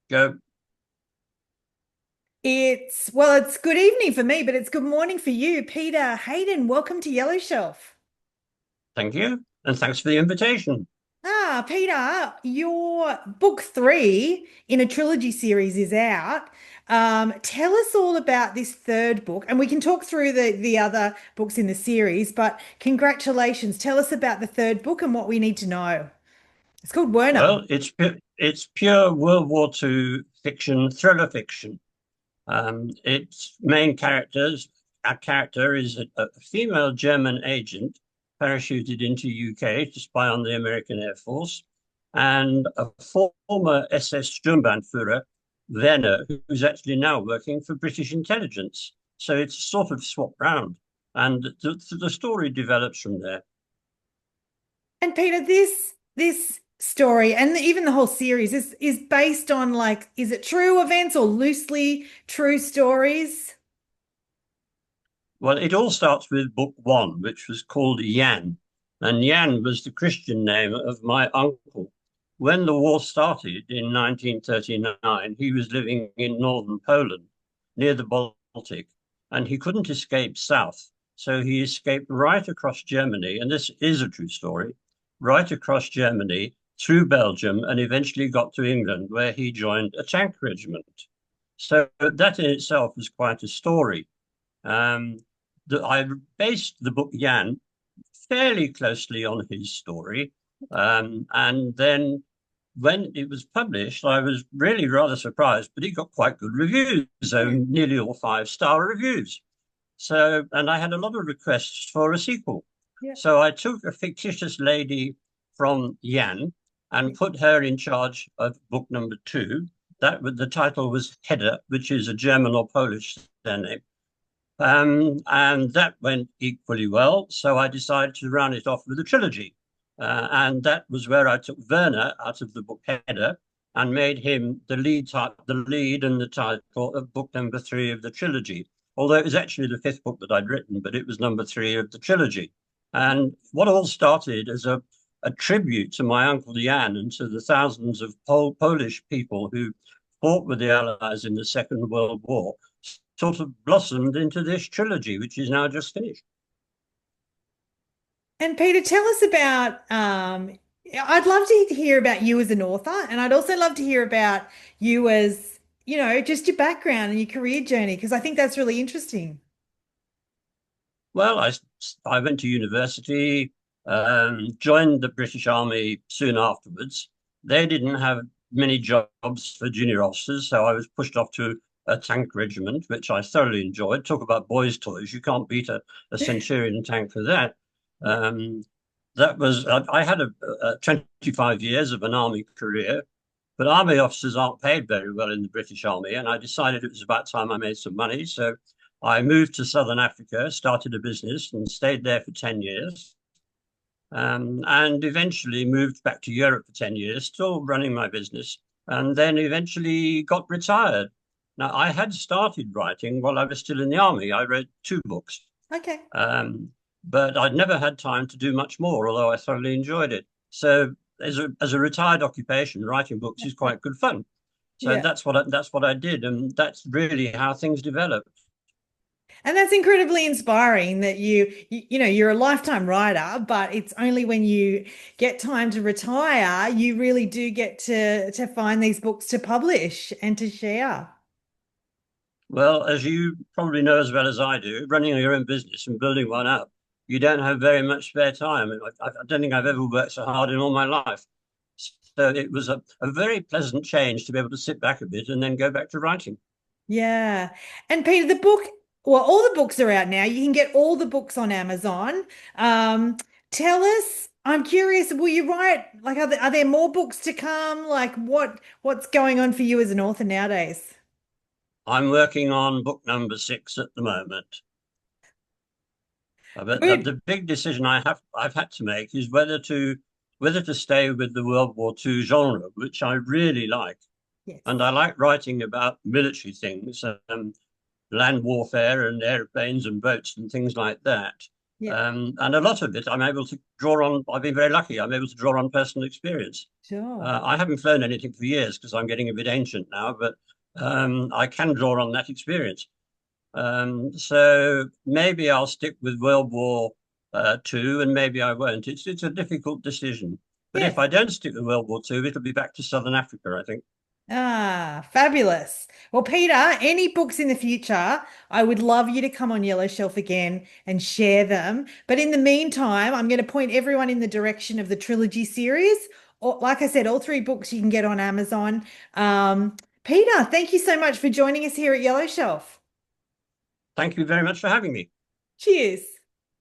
Go. It's good evening for me, but it's good morning for you. Peter Haden, welcome to Yellow Shelf. Thank you. And thanks for the invitation. Peter, your book three in a trilogy series is out. Tell us all about this third book, and we can talk through the other books in the series, but congratulations. Tell us about the third book and what we need to know. It's called Werner. Well, it's pure World War II fiction, thriller fiction. Its main characters, our character is a female German agent parachuted into UK to spy on the American Air Force, and a former SS Sturmbannführer, Werner, who's actually now working for British intelligence. So it's sort of swapped round, and the story develops from there. And Peter, this story and even the whole series is based on, like, is it true events or loosely true stories? Well, it all starts with book one, which was called Jan. And Jan was the Christian name of my uncle. When the war started in 1939, he was living in northern Poland near the Baltic, and he couldn't escape south. So he escaped right across Germany, and this is a true story, right across Germany through Belgium and eventually got to England, where he joined a tank regiment. So that in itself was quite a story. Um, I based the book Jan fairly closely on his story. And then when it was published, I was really rather surprised, but it got quite good reviews, so Yeah. nearly all five-star reviews. So, and I had a lot of requests for a sequel. Yeah. So I took a fictitious lady from Jan and put her in charge of book number two. The title was Hedda, which is a German or Polish surname. And that went equally well. So I decided to round it off with a trilogy. And that was where I took Werner out of the book header and made him the lead and the title of book number three of the trilogy. Although it was actually the fifth book that I'd written, but it was number three of the trilogy. And what all started as a tribute to my uncle Jan and to the thousands of Polish people who fought with the Allies in the Second World War sort of blossomed into this trilogy, which is now just finished. And Peter, tell us about I'd love to hear about you as an author, and I'd also love to hear about you as, just your background and your career journey, because I think that's really interesting. Well, I went to university, joined the British Army soon afterwards. They didn't have many jobs for junior officers, so I was pushed off to a tank regiment, which I thoroughly enjoyed. Talk about boys' toys. You can't beat a Centurion tank for that. Yeah. Um, I had 25 years of an army career, but army officers aren't paid very well in the British Army, and I decided it was about time I made some money. So I moved to Southern Africa, started a business, and stayed there for 10 years. And eventually moved back to Europe for 10 years, still running my business, and then eventually got retired. Now, I had started writing while I was still in the army. I wrote two books, Okay. um, but I'd never had time to do much more, although I thoroughly enjoyed it. So, as a retired occupation, writing books is quite good fun. So Yeah. that's what I did, and that's really how things developed. And that's incredibly inspiring that you're a lifetime writer, but it's only when you get time to retire, you really do get to find these books to publish and to share. Well, as you probably know as well as I do, running your own business and building one up, you don't have very much spare time. I don't think I've ever worked so hard in all my life. So it was a very pleasant change to be able to sit back a bit and then go back to writing. Yeah. And Peter, well, all the books are out now. You can get all the books on Amazon. Um, Tell us, I'm curious, will you write, like, are there more books to come? Like, what's going on for you as an author nowadays? I'm working on book number six at the moment. But Good. the big decision I've had to make is whether to stay with the World War II genre, which I really like. Yes. And I like writing about military things, land warfare and airplanes and boats and things like that. Yeah, And a lot of it I'm able to draw on. I've been very lucky. I'm able to draw on personal experience. sure. I haven't flown anything for years because I'm getting a bit ancient now, but I can draw on that experience. So maybe I'll stick with World War II, and maybe I won't. It's a difficult decision. But if Yes. I don't stick with World War II, it'll be back to Southern Africa, I think. Ah, fabulous. Well, Peter, any books in the future, I would love you to come on Yellow Shelf again and share them. But in the meantime, I'm going to point everyone in the direction of the Trilogy series. Or, like I said, all three books you can get on Amazon. Peter, thank you so much for joining us here at Yellow Shelf. Thank you very much for having me. Cheers.